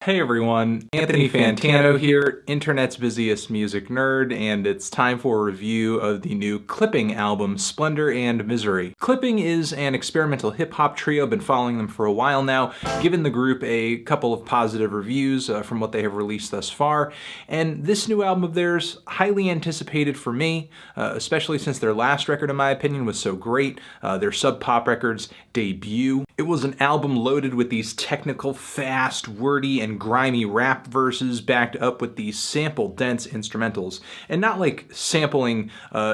Hey everyone, Anthony Fantano here, internet's busiest music nerd, and it's time for a review of the new Clipping album, Splendor and Misery. Clipping is an experimental hip-hop trio. I've been following them for a while now, given the group a couple of positive reviews from what they have released thus far, and this new album of theirs, highly anticipated for me, especially since their last record, in my opinion, was so great, their Sub Pop Records debut. It was an album loaded with these technical, fast, wordy, and grimy rap verses backed up with these sample-dense instrumentals. And not like sampling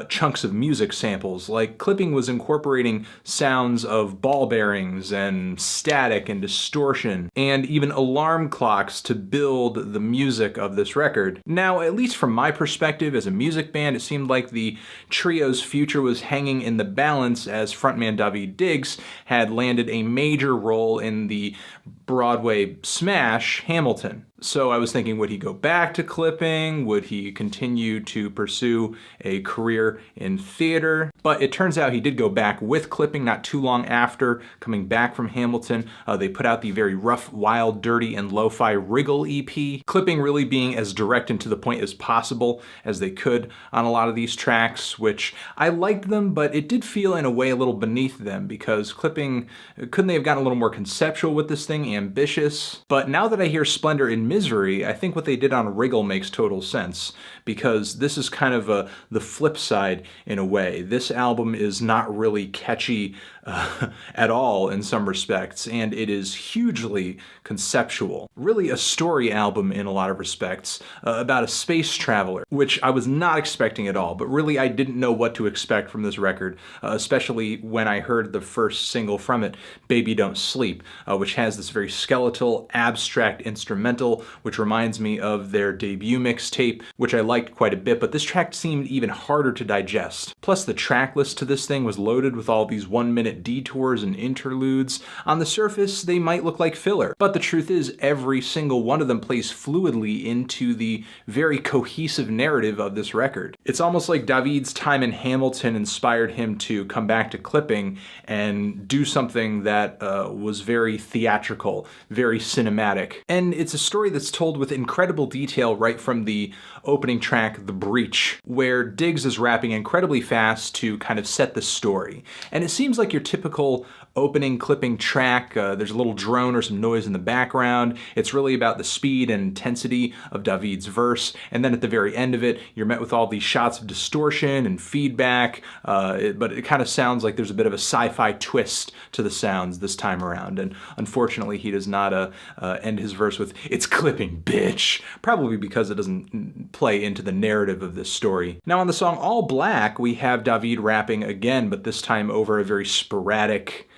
chunks of music samples, like Clipping was incorporating sounds of ball bearings and static and distortion, and even alarm clocks to build the music of this record. Now, at least from my perspective as a music band, it seemed like the trio's future was hanging in the balance as frontman Daveed Diggs had landed a major role in the Broadway smash Hamilton. So I was thinking, would he go back to Clipping? Would he continue to pursue a career in theater? But it turns out he did go back with Clipping not too long after coming back from Hamilton. They put out the very rough, wild, dirty, and lo-fi Wriggle EP. Clipping really being as direct and to the point as possible as they could on a lot of these tracks, which I liked them, but it did feel in a way a little beneath them because Clipping, couldn't they have gotten a little more conceptual with this thing, ambitious? But now that I hear Splendor and Misery, I think what they did on Wriggle makes total sense, because this is kind of the flip side in a way. This album is not really catchy at all in some respects, and it is hugely conceptual. Really a story album in a lot of respects, about a space traveler, which I was not expecting at all, but really I didn't know what to expect from this record, especially when I heard the first single from it, Baby Don't Sleep, which has this very skeletal, abstract instrumental, which reminds me of their debut mixtape, which I liked quite a bit, but this track seemed even harder to digest. Plus, the track list to this thing was loaded with all these 1-minute detours and interludes. On the surface, they might look like filler, but the truth is every single one of them plays fluidly into the very cohesive narrative of this record. It's almost like Daveed's time in Hamilton inspired him to come back to Clipping and do something that was very theatrical, very cinematic. And it's a story that's told with incredible detail right from the opening track, The Breach, where Diggs is rapping incredibly fast to kind of set the story. And it seems like your typical opening Clipping track. There's a little drone or some noise in the background. It's really about the speed and intensity of Daveed's verse. And then at the very end of it, you're met with all these shots of distortion and feedback, but it kind of sounds like there's a bit of a sci-fi twist to the sounds this time around. And unfortunately, he does not end his verse with, "It's Clipping, bitch," probably because it doesn't play into the narrative of this story. Now on the song All Black, we have Daveed rapping again, but this time over a very sporadic,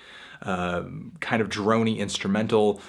kind of droney instrumental.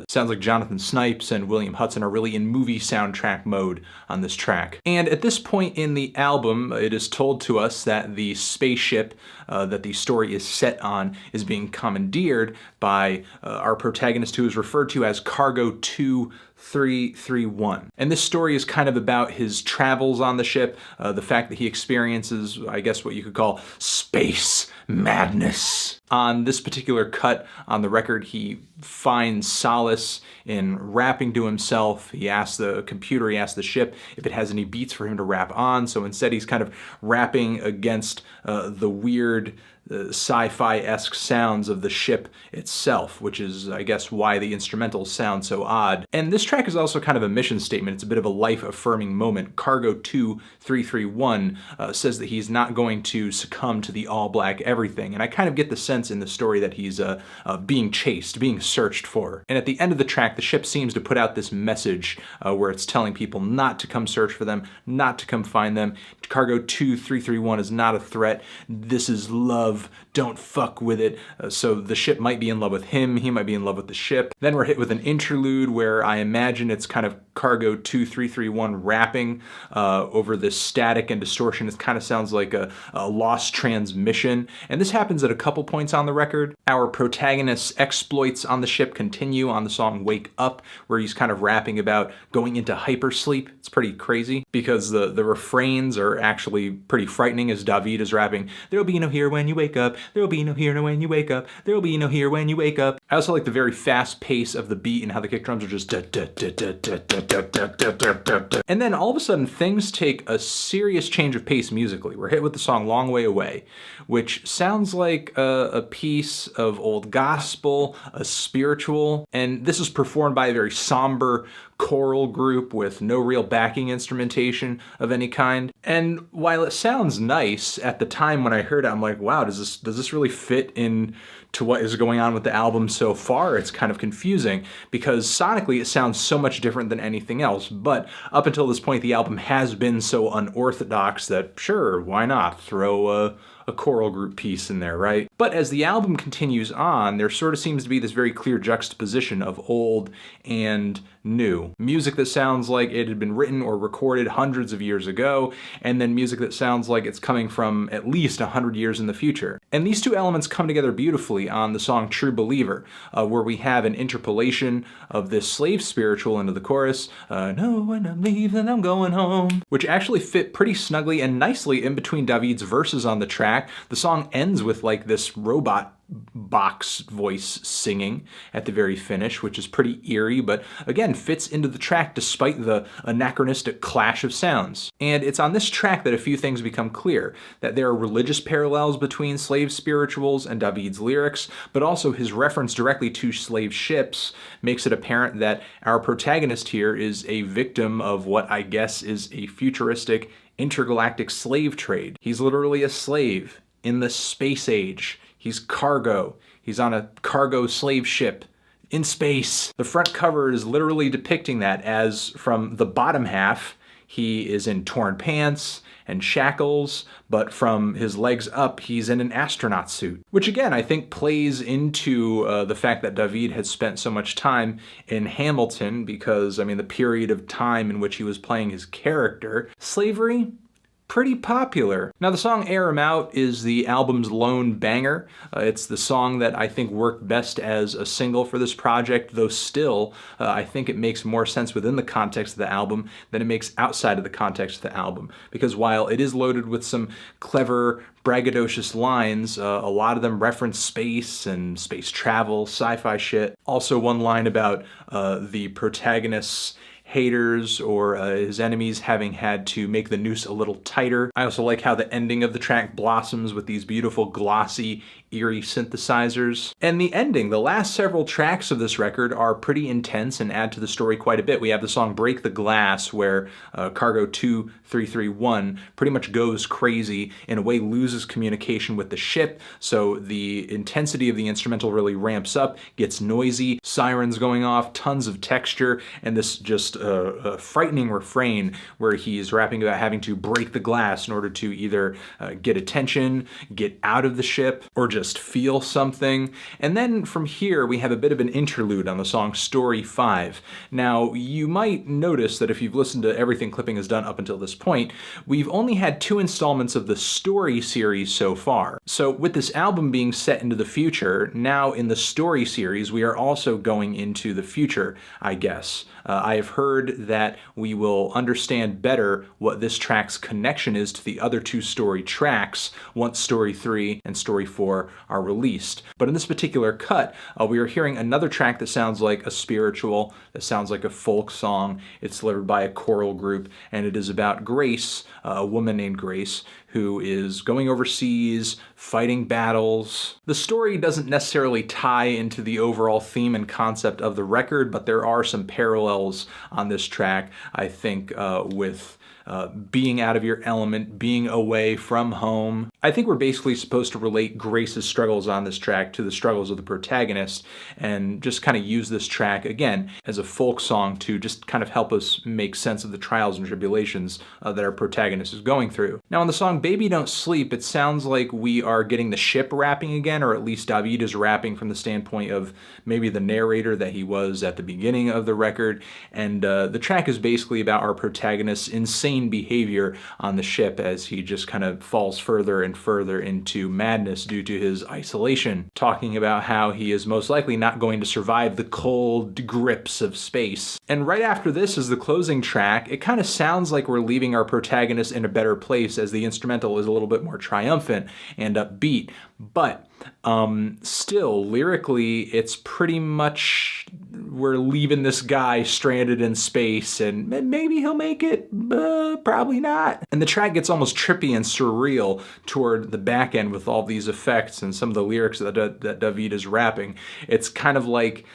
Sounds like Jonathan Snipes and William Hudson are really in movie soundtrack mode on this track. And at this point in the album, it is told to us that the spaceship that the story is set on is being commandeered by our protagonist, who is referred to as Cargo 2331. And this story is kind of about his travels on the ship, the fact that he experiences, I guess what you could call space madness. On this particular cut on the record, he finds solace in rapping to himself. He asks the computer, he asks the ship if it has any beats for him to rap on, so instead he's kind of rapping against the weird sci-fi-esque sounds of the ship itself, which is, I guess, why the instrumentals sound so odd. And this track is also kind of a mission statement. It's a bit of a life-affirming moment. Cargo 2331 says that he's not going to succumb to the all-black everything, and I kind of get the sense in the story that he's being chased, being searched for. And at the end of the track, the ship seems to put out this message where it's telling people not to come search for them, not to come find them. Cargo 2331 is not a threat. This is love. Don't fuck with it. So the ship might be in love with him, he might be in love with the ship. Then we're hit with an interlude where I imagine it's kind of Cargo 2331 rapping over this static and distortion. It kind of sounds like a lost transmission. And this happens at a couple points on the record. Our protagonist's exploits on the ship continue on the song Wake Up, where he's kind of rapping about going into hypersleep. It's pretty crazy because the refrains are actually pretty frightening as Daveed is rapping, "There'll be no here when you wake wake up. There'll be no here when you wake up. There'll be no here when you wake up. I also like the very fast pace of the beat and how the kick drums are just and then all of a sudden things take a serious change of pace musically. We're hit with the song Long Way Away, which sounds like a piece of old gospel, a spiritual, and this is performed by a very somber choral group with no real backing instrumentation of any kind. And while it sounds nice at the time when I heard it, I'm like, wow, does this really fit in to what is going on with the album so far? It's kind of confusing because sonically it sounds so much different than anything else, but up until this point the album has been so unorthodox that sure, why not throw a choral group piece in there, right? But as the album continues on, there sort of seems to be this very clear juxtaposition of old and new. Music that sounds like it had been written or recorded hundreds of years ago, and then music that sounds like it's coming from at least 100 years in the future. And these two elements come together beautifully on the song True Believer, where we have an interpolation of this slave spiritual into the chorus, no, when I'm leaving, I'm going home, which actually fit pretty snugly and nicely in between David's verses on the track. The song ends with like this robot box voice singing at the very finish, which is pretty eerie, but again fits into the track despite the anachronistic clash of sounds. And it's on this track that a few things become clear, that there are religious parallels between slave spirituals and David's lyrics, but also his reference directly to slave ships makes it apparent that our protagonist here is a victim of what I guess is a futuristic intergalactic slave trade. He's literally a slave in the space age. He's cargo. He's on a cargo slave ship in space. The front cover is literally depicting that, as from the bottom half, he is in torn pants and shackles, but from his legs up, he's in an astronaut suit. Which again, I think plays into the fact that David had spent so much time in Hamilton, because, I mean, the period of time in which he was playing his character. Slavery? Pretty popular. Now the song Air 'Em Out is the album's lone banger. It's the song that I think worked best as a single for this project, though still I think it makes more sense within the context of the album than it makes outside of the context of the album. Because while it is loaded with some clever, braggadocious lines, a lot of them reference space and space travel, sci-fi shit. Also one line about the protagonist's haters or his enemies having had to make the noose a little tighter. I also like how the ending of the track blossoms with these beautiful glossy, eerie synthesizers. And the ending, the last several tracks of this record are pretty intense and add to the story quite a bit. We have the song Break the Glass, where Cargo 2331 pretty much goes crazy, in a way loses communication with the ship, so the intensity of the instrumental really ramps up, gets noisy, sirens going off, tons of texture, and this just a frightening refrain where he's rapping about having to break the glass in order to either get attention, get out of the ship, or just feel something. And then from here we have a bit of an interlude on the song Story 5. Now you might notice that if you've listened to everything Clipping has done up until this point, we've only had 2 installments of the Story series so far. So with this album being set into the future, now in the Story series we are also going into the future, I guess. I have heard that we will understand better what this track's connection is to the other 2 Story tracks once Story 3 and Story 4 are released. But in this particular cut, we are hearing another track that sounds like a spiritual, that sounds like a folk song. It's delivered by a choral group, and it is about Grace, a woman named Grace, who is going overseas, fighting battles. The story doesn't necessarily tie into the overall theme and concept of the record, but there are some parallels on this track, I think, with being out of your element, being away from home. I think we're basically supposed to relate Grace's struggles on this track to the struggles of the protagonist, and just kind of use this track, again, as a folk song to just kind of help us make sense of the trials and tribulations that our protagonist is going through. Now on the song Baby Don't Sleep, it sounds like we are getting the ship rapping again, or at least David is rapping from the standpoint of maybe the narrator that he was at the beginning of the record, and the track is basically about our protagonist's insane insane behavior on the ship as he just kind of falls further and further into madness due to his isolation, talking about how he is most likely not going to survive the cold grips of space. And right after this is the closing track. It kind of sounds like we're leaving our protagonist in a better place as the instrumental is a little bit more triumphant and upbeat, but still lyrically it's pretty much we're leaving this guy stranded in space and maybe he'll make it, probably not. And the track gets almost trippy and surreal toward the back end with all these effects and some of the lyrics that David is rapping. It's kind of like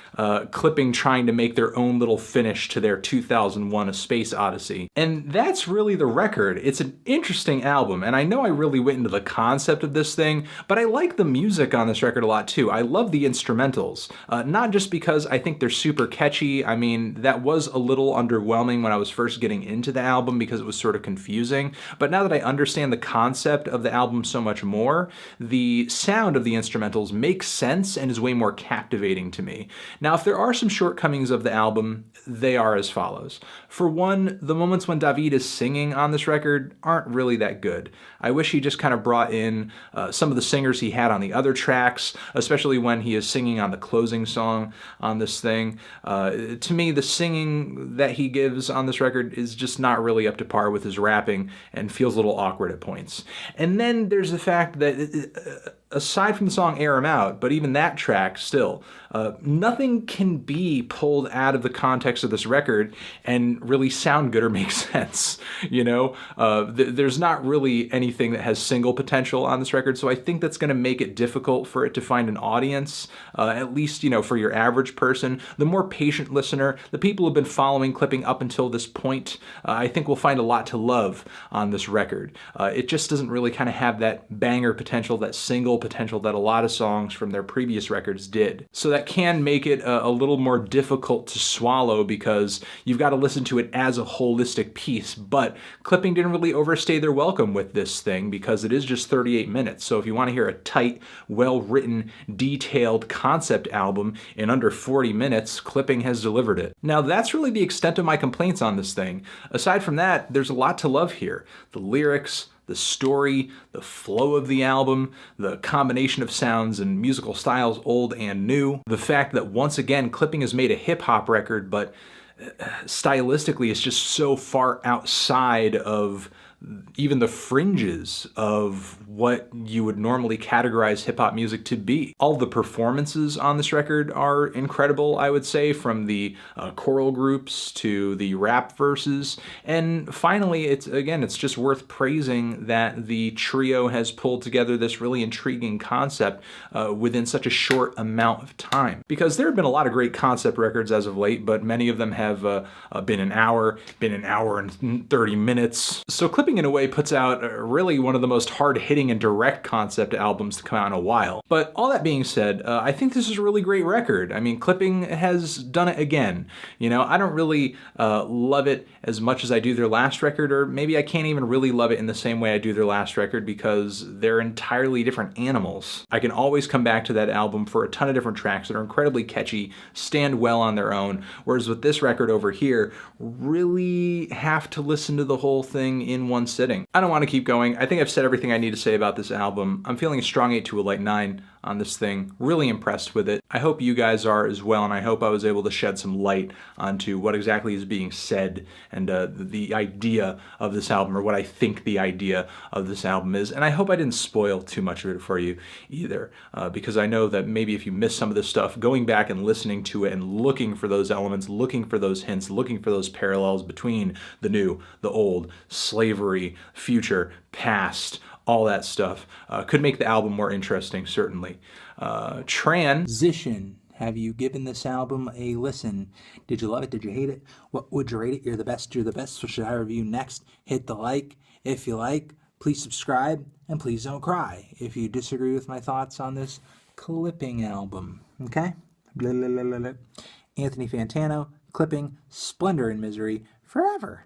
Clipping trying to make their own little finish to their 2001 A Space Odyssey. And that's really the record. It's an interesting album, and I know I really went into the concept of this thing, but I like the music on this record a lot too. I love the instrumentals, not just because I think they're super catchy. I mean, that was a little underwhelming when I was first getting into the album because it was sort of confusing, but now that I understand the concept of the album so much more, the sound of the instrumentals makes sense and is way more captivating to me. Now, if there are some shortcomings of the album, they are as follows. For one, the moments when David is singing on this record aren't really that good. I wish he just kind of brought in some of the singers he had on the other tracks, especially when he is singing on the closing song on this thing. To me, the singing that he gives on this record is just not really up to par with his rapping and feels a little awkward at points. And then there's the fact that aside from the song Air 'Em Out, but even that track still, nothing can be pulled out of the context of this record and really sound good or make sense. You know, there's not really anything that has single potential on this record, so I think that's going to make it difficult for it to find an audience, at least, you know, for your average person. The more patient listener, the people who have been following Clipping up until this point, I think will find a lot to love on this record. It just doesn't really kind of have that banger potential, that single potential that a lot of songs from their previous records did. So that can make it a little more difficult to swallow because you've got to listen to it as a holistic piece. But Clipping didn't really overstay their welcome with this thing because it is just 38 minutes. So if you want to hear a tight, well-written, detailed concept album in under 40 minutes, Clipping has delivered it. Now that's really the extent of my complaints on this thing. Aside from that, there's a lot to love here. The lyrics, the story, the flow of the album, the combination of sounds and musical styles old and new, the fact that once again Clipping has made a hip-hop record, but stylistically it's just so far outside of even the fringes of what you would normally categorize hip-hop music to be. All the performances on this record are incredible, I would say, from the choral groups to the rap verses. And finally, it's just worth praising that the trio has pulled together this really intriguing concept within such a short amount of time. Because there have been a lot of great concept records as of late, but many of them have been an hour and 30 minutes. So Clipping in a way puts out really one of the most hard-hitting and direct concept albums to come out in a while. But all that being said, I think this is a really great record. I mean, Clipping has done it again. You know, I don't really love it as much as I do their last record, or maybe I can't even really love it in the same way I do their last record because they're entirely different animals. I can always come back to that album for a ton of different tracks that are incredibly catchy, stand well on their own, whereas with this record over here, really have to listen to the whole thing in one sitting. I don't want to keep going. I think I've said everything I need to say about this album. I'm feeling a strong 8 to a light 9 on this thing. Really impressed with it. I hope you guys are as well, and I hope I was able to shed some light onto what exactly is being said and the idea of this album, or what I think the idea of this album is. And I hope I didn't spoil too much of it for you either, because I know that maybe if you missed some of this stuff, going back and listening to it and looking for those elements, looking for those hints, looking for those parallels between the new, the old, slavery, future, past, all that stuff could make the album more interesting, certainly. Transition. Have you given this album a listen? Did you love it? Did you hate it? What would you rate it? You're the best. You're the best. What should I review next? Hit the like. If you like, please subscribe. And please don't cry if you disagree with my thoughts on this Clipping album. Okay? Blah, blah, blah, blah, blah. Anthony Fantano, Clipping, Splendor and Misery, forever.